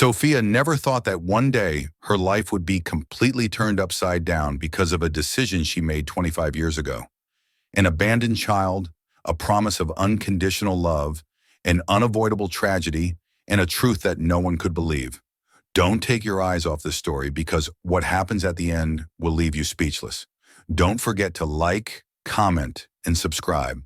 Sophia never thought that one day her life would be completely turned upside down because of a decision she made 25 years ago. An abandoned child, a promise of unconditional love, an unavoidable tragedy, and a truth that no one could believe. Don't take your eyes off this story because what happens at the end will leave you speechless. Don't forget to like, comment, and subscribe.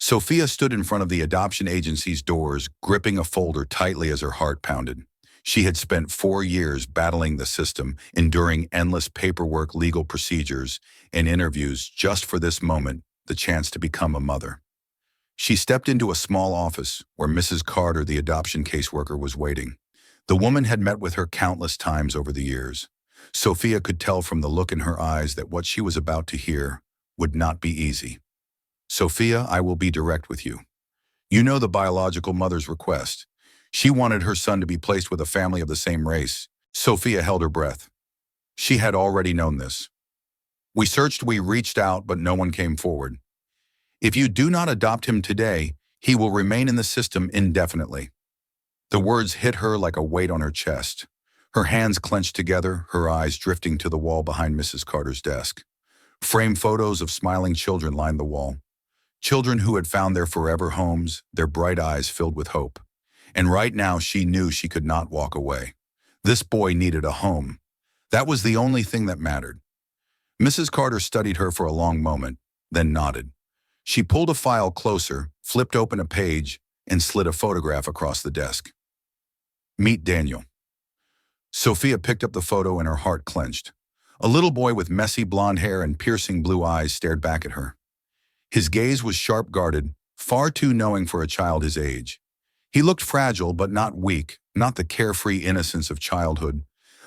Sophia stood in front of the adoption agency's doors, gripping a folder tightly as her heart pounded. She had spent 4 years battling the system, enduring endless paperwork, legal procedures, and interviews just for this moment, the chance to become a mother. She stepped into a small office where Mrs. Carter, the adoption caseworker, was waiting. The woman had met with her countless times over the years. Sophia could tell from the look in her eyes that what she was about to hear would not be easy. Sophia, I will be direct with you. You know the biological mother's request. She wanted her son to be placed with a family of the same race. Sophia held her breath. She had already known this. We searched, we reached out, but no one came forward. If you do not adopt him today, he will remain in the system indefinitely. The words hit her like a weight on her chest. Her hands clenched together, her eyes drifting to the wall behind Mrs. Carter's desk. Framed photos of smiling children lined the wall. Children who had found their forever homes, their bright eyes filled with hope. And right now she knew she could not walk away. This boy needed a home. That was the only thing that mattered. Mrs. Carter studied her for a long moment, then nodded. She pulled a file closer, flipped open a page, and slid a photograph across the desk. Meet Daniel. Sophia picked up the photo and her heart clenched. A little boy with messy blonde hair and piercing blue eyes stared back at her. His gaze was sharp-guarded, far too knowing for a child his age. He looked fragile but not weak, not the carefree innocence of childhood,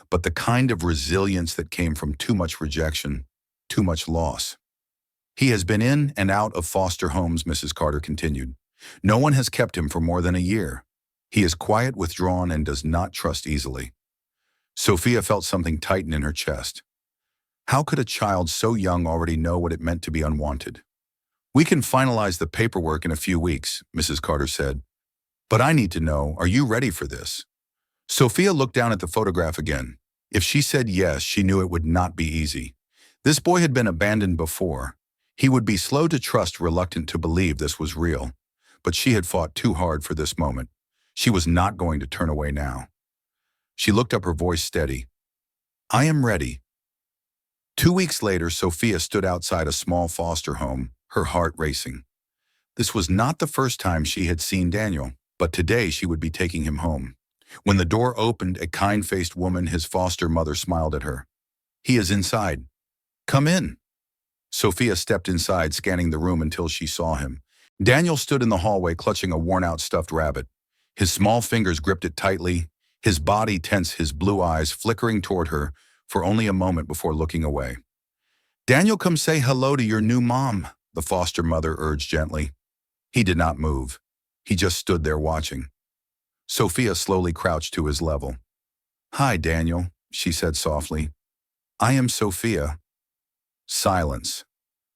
but the kind of resilience that came from too much rejection, too much loss. He has been in and out of foster homes, Mrs. Carter continued. No one has kept him for more than a year. He is quiet, withdrawn, and does not trust easily. Sophia felt something tighten in her chest. How could a child so young already know what it meant to be unwanted? We can finalize the paperwork in a few weeks, Mrs. Carter said. But I need to know, are you ready for this? Sophia looked down at the photograph again. If she said yes, she knew it would not be easy. This boy had been abandoned before. He would be slow to trust, reluctant to believe this was real. But she had fought too hard for this moment. She was not going to turn away now. She looked up, her voice steady. I am ready. 2 weeks later, Sophia stood outside a small foster home, her heart racing. This was not the first time she had seen Daniel, but today she would be taking him home. When the door opened, a kind-faced woman, his foster mother, smiled at her. He is inside. Come in. Sophia stepped inside, scanning the room until she saw him. Daniel stood in the hallway, clutching a worn-out stuffed rabbit. His small fingers gripped it tightly, his body tense, his blue eyes flickering toward her for only a moment before looking away. Daniel, come say hello to your new mom, the foster mother urged gently. He did not move. He just stood there watching. Sophia slowly crouched to his level. Hi, Daniel, she said softly. I am Sophia. Silence.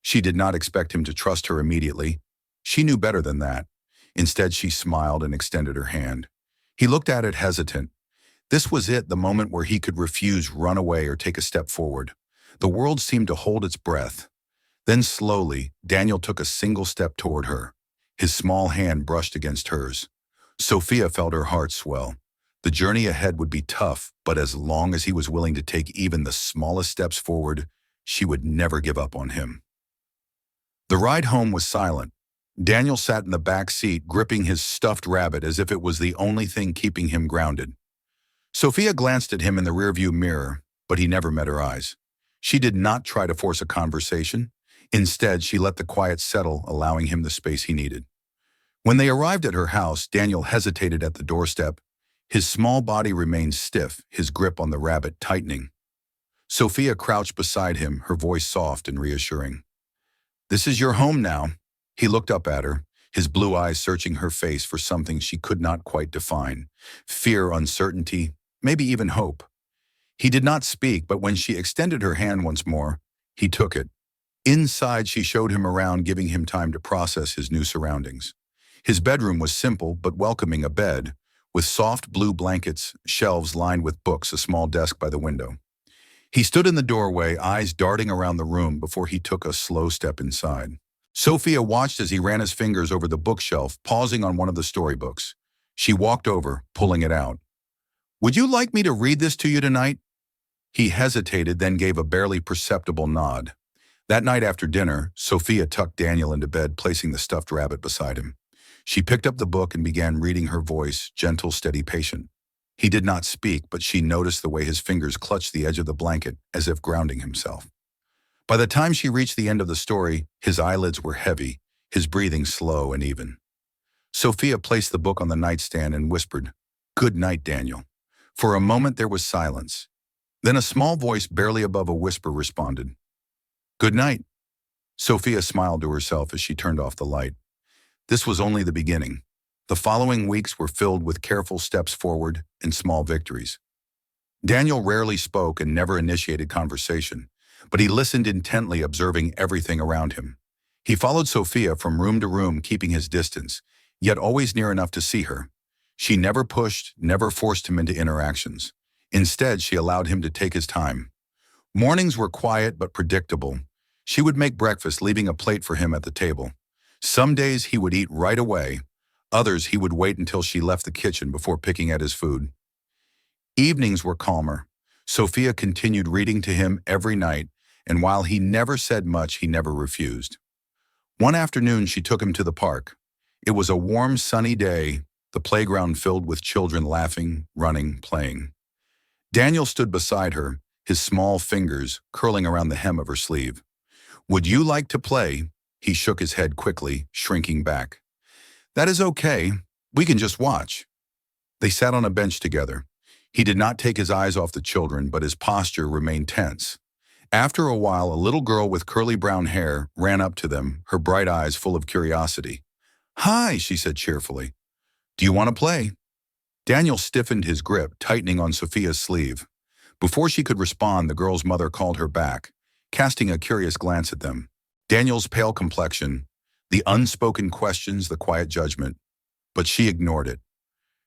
She did not expect him to trust her immediately. She knew better than that. Instead, she smiled and extended her hand. He looked at it, hesitant. This was it, the moment where he could refuse, run away, or take a step forward. The world seemed to hold its breath. Then slowly, Daniel took a single step toward her. His small hand brushed against hers. Sophia felt her heart swell. The journey ahead would be tough, but as long as he was willing to take even the smallest steps forward, she would never give up on him. The ride home was silent. Daniel sat in the back seat, gripping his stuffed rabbit as if it was the only thing keeping him grounded. Sophia glanced at him in the rearview mirror, but he never met her eyes. She did not try to force a conversation. Instead, she let the quiet settle, allowing him the space he needed. When they arrived at her house, Daniel hesitated at the doorstep. His small body remained stiff, his grip on the rabbit tightening. Sophia crouched beside him, her voice soft and reassuring. This is your home now. He looked up at her, his blue eyes searching her face for something she could not quite define. Fear, uncertainty, maybe even hope. He did not speak, but when she extended her hand once more, he took it. Inside, she showed him around, giving him time to process his new surroundings. His bedroom was simple but welcoming, a bed, with soft blue blankets, shelves lined with books, a small desk by the window. He stood in the doorway, eyes darting around the room before he took a slow step inside. Sophia watched as he ran his fingers over the bookshelf, pausing on one of the storybooks. She walked over, pulling it out. "Would you like me to read this to you tonight?" He hesitated, then gave a barely perceptible nod. That night after dinner, Sophia tucked Daniel into bed, placing the stuffed rabbit beside him. She picked up the book and began reading, her voice gentle, steady, patient. He did not speak, but she noticed the way his fingers clutched the edge of the blanket, as if grounding himself. By the time she reached the end of the story, his eyelids were heavy, his breathing slow and even. Sophia placed the book on the nightstand and whispered, "Good night, Daniel." For a moment there was silence. Then a small voice barely above a whisper responded, "Good night." Sophia smiled to herself as she turned off the light. This was only the beginning. The following weeks were filled with careful steps forward and small victories. Daniel rarely spoke and never initiated conversation, but he listened intently, observing everything around him. He followed Sophia from room to room, keeping his distance, yet always near enough to see her. She never pushed, never forced him into interactions. Instead, she allowed him to take his time. Mornings were quiet but predictable. She would make breakfast, leaving a plate for him at the table. Some days he would eat right away. Others he would wait until she left the kitchen before picking at his food. Evenings were calmer. Sophia continued reading to him every night, and while he never said much, he never refused. One afternoon, she took him to the park. It was a warm, sunny day, the playground filled with children laughing, running, playing. Daniel stood beside her, his small fingers curling around the hem of her sleeve. "Would you like to play?" He shook his head quickly, shrinking back. "That is okay. We can just watch." They sat on a bench together. He did not take his eyes off the children, but his posture remained tense. After a while, a little girl with curly brown hair ran up to them, her bright eyes full of curiosity. "Hi," she said cheerfully. "Do you want to play?" Daniel stiffened his grip, tightening on Sophia's sleeve. Before she could respond, the girl's mother called her back, casting a curious glance at them. Daniel's pale complexion, the unspoken questions, the quiet judgment, but she ignored it.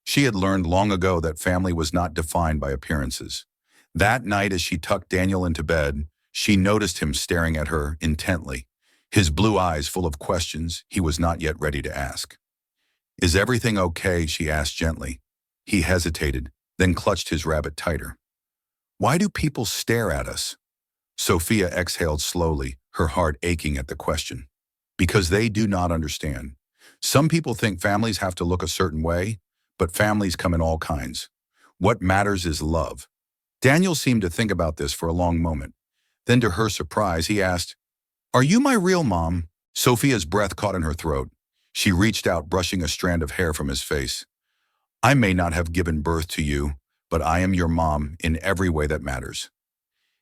She had learned long ago that family was not defined by appearances. That night, as she tucked Daniel into bed, she noticed him staring at her intently, his blue eyes full of questions he was not yet ready to ask. "Is everything okay?" she asked gently. He hesitated, then clutched his rabbit tighter. "Why do people stare at us?" Sophia exhaled slowly, her heart aching at the question. "Because they do not understand. Some people think families have to look a certain way, but families come in all kinds. What matters is love." Daniel seemed to think about this for a long moment. Then, to her surprise, he asked, "Are you my real mom?" Sophia's breath caught in her throat. She reached out, brushing a strand of hair from his face. "I may not have given birth to you, but I am your mom in every way that matters."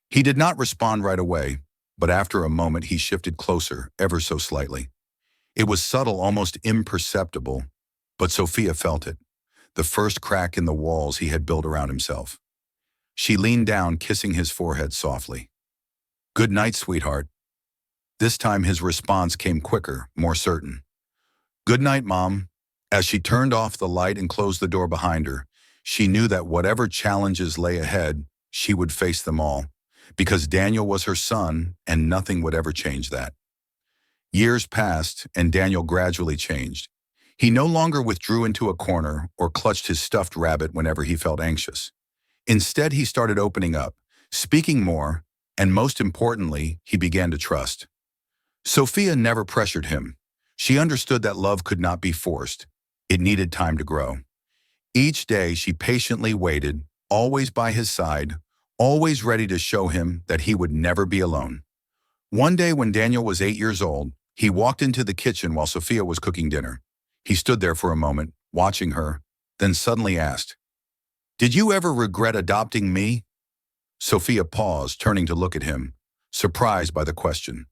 He did not respond right away, but after a moment he shifted closer, ever so slightly. It was subtle, almost imperceptible, but Sophia felt it, the first crack in the walls he had built around himself. She leaned down, kissing his forehead softly. "Good night, sweetheart." This time his response came quicker, more certain. "Good night, Mom." As she turned off the light and closed the door behind her, she knew that whatever challenges lay ahead, she would face them all, because Daniel was her son and nothing would ever change that. Years passed and Daniel gradually changed. He no longer withdrew into a corner or clutched his stuffed rabbit whenever he felt anxious. Instead, he started opening up, speaking more, and most importantly, he began to trust. Sophia never pressured him. She understood that love could not be forced. It needed time to grow. Each day, she patiently waited, always by his side, always ready to show him that he would never be alone. One day when Daniel was 8 years old, he walked into the kitchen while Sophia was cooking dinner. He stood there for a moment, watching her, then suddenly asked, "Did you ever regret adopting me?" Sophia paused, turning to look at him, surprised by the question.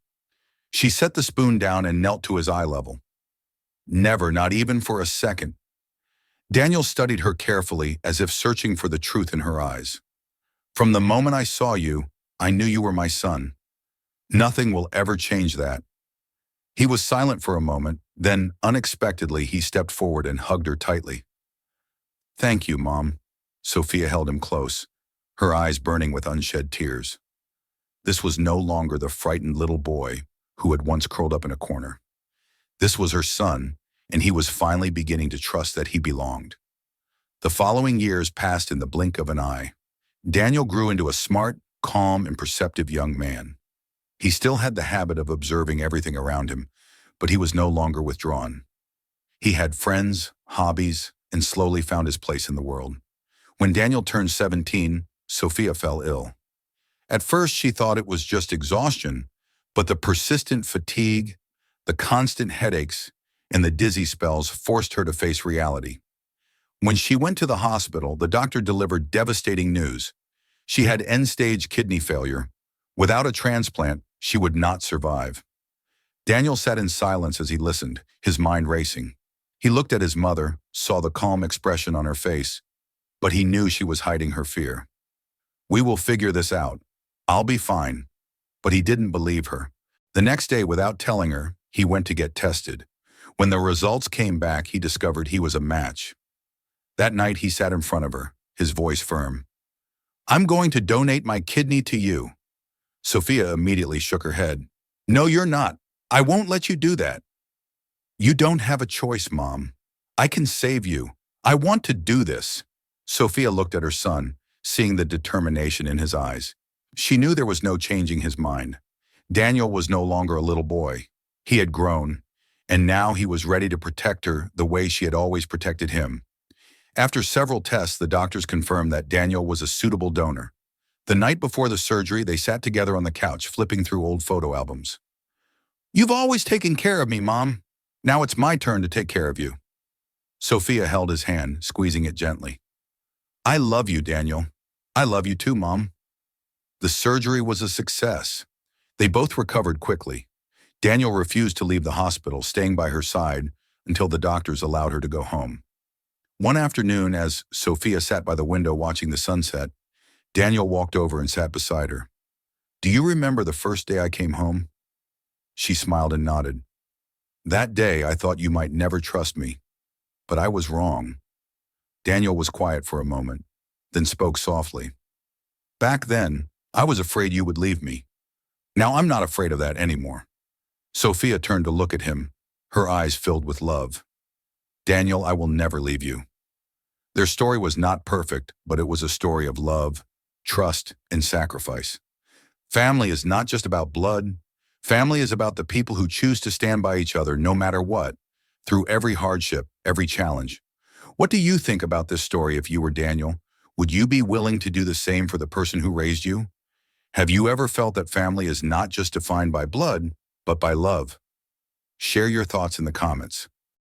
She set the spoon down and knelt to his eye level. "Never, not even for a second." Daniel studied her carefully, as if searching for the truth in her eyes. "From the moment I saw you, I knew you were my son. Nothing will ever change that." He was silent for a moment, then, unexpectedly, he stepped forward and hugged her tightly. Thank you, Mom. Sophia held him close, her eyes burning with unshed tears. This was no longer the frightened little boy who had once curled up in a corner. This was her son, and he was finally beginning to trust that he belonged. The following years passed in the blink of an eye. Daniel grew into a smart, calm, and perceptive young man. He still had the habit of observing everything around him, but he was no longer withdrawn. He had friends, hobbies, and slowly found his place in the world. When Daniel turned 17, Sophia fell ill. At first, she thought it was just exhaustion, but the persistent fatigue, the constant headaches, and the dizzy spells forced her to face reality. When she went to the hospital, the doctor delivered devastating news. She had end-stage kidney failure. Without a transplant, she would not survive. Daniel sat in silence as he listened, his mind racing. He looked at his mother, saw the calm expression on her face, but he knew she was hiding her fear. "We will figure this out. I'll be fine." But he didn't believe her. The next day, without telling her, he went to get tested. When the results came back, he discovered he was a match. That night, he sat in front of her, his voice firm. "I'm going to donate my kidney to you." Sophia immediately shook her head. "No, you're not. I won't let you do that." "You don't have a choice, Mom. I can save you. I want to do this." Sophia looked at her son, seeing the determination in his eyes. She knew there was no changing his mind. Daniel was no longer a little boy. He had grown, and now he was ready to protect her the way she had always protected him. After several tests, the doctors confirmed that Daniel was a suitable donor. The night before the surgery, they sat together on the couch, flipping through old photo albums. "You've always taken care of me, Mom. Now it's my turn to take care of you." Sophia held his hand, squeezing it gently. "I love you, Daniel. I love you too, Mom." The surgery was a success. They both recovered quickly. Daniel refused to leave the hospital, staying by her side until the doctors allowed her to go home. One afternoon, as Sophia sat by the window watching the sunset, Daniel walked over and sat beside her. "Do you remember the first day I came home?" She smiled and nodded. "That day, I thought you might never trust me, but I was wrong." Daniel was quiet for a moment, then spoke softly. "Back then, I was afraid you would leave me. Now I'm not afraid of that anymore." Sophia turned to look at him, her eyes filled with love. "Daniel, I will never leave you." Their story was not perfect, but it was a story of love, trust, and sacrifice. Family is not just about blood. Family is about the people who choose to stand by each other no matter what, through every hardship, every challenge. What do you think about this story if you were Daniel? Would you be willing to do the same for the person who raised you? Have you ever felt that family is not just defined by blood, but by love? Share your thoughts in the comments.